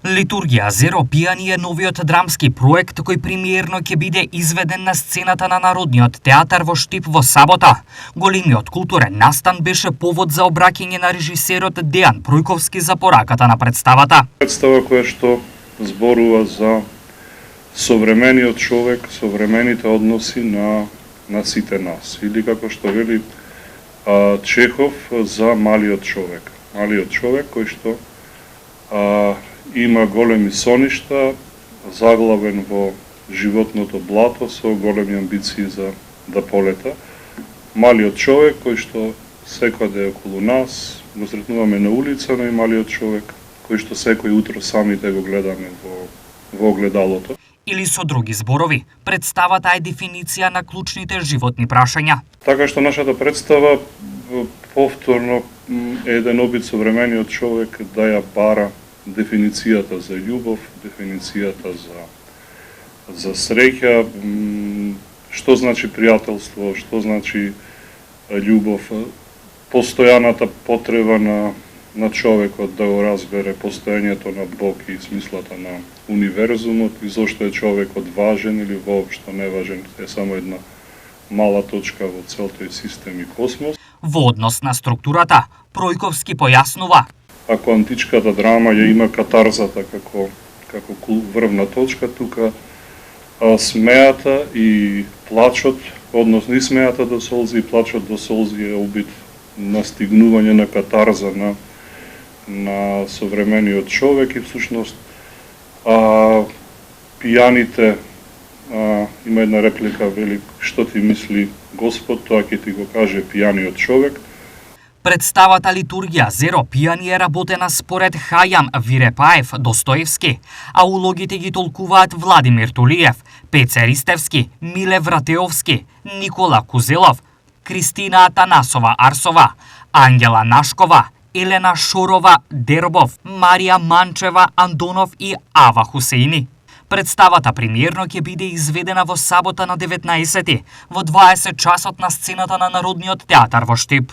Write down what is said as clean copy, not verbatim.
Литургија Зеро пијани е новиот драмски проект кој премиерно ќе биде изведен на сцената на Народниот театар во Штип во сабота. Големиот културен настан беше повод за обраќање на режисерот Дејан Пројковски за пораката на представата. Представа која што зборува за современиот човек, современите односи на сите нас. Или како што вели Чехов за малиот човек. Малиот човек кој што има големи соништа, заглавен во животното блато со големи амбиции за да полета. Малиот човек кој што секаде околу нас го сретнуваме на улица, но и малиот човек кој што секој утро самите го гледаме во огледалото. Или со други зборови, представата е дефиниција на клучните животни прашања. Така што нашата представа повторно е еден обид современиот човек да ја бара дефиницијата за љубов, дефиницијата за среќа, што значи пријателство, што значи љубов, постојаната потреба на човекот да го разбере постоењето на Бог и смислата на универзумот и зошто е човекот важен или воопшто неважен, е само една мала точка во цел тој систем и космос. Во однос на структурата, Пројковски појаснува: ако античката драма ја има катарзата како врвна точка, тука смејата и плачот, односно и смејата до солзи и плачот до солзи е обид на стигнување на катарза на современиот човек и всушност пијаните, има една реплика, вели, што ти мисли Господ, тоа ќе ти го каже пијаниот човек. Представата Литургија Зеро пијани е работена според Хајам Вирепаев Достоевски, а улогите ги толкуваат Владимир Тулиев, Пеце Ристевски, Миле Вратеовски, Никола Кузелов, Кристина Атанасова Арсова, Ангела Нашкова, Елена Шорова Дербов, Марија Манчева Андонов и Ава Хусеини. Представата премиерно ќе биде изведена во сабота на 19 во 20 часот на сцената на Народниот театар во Штип.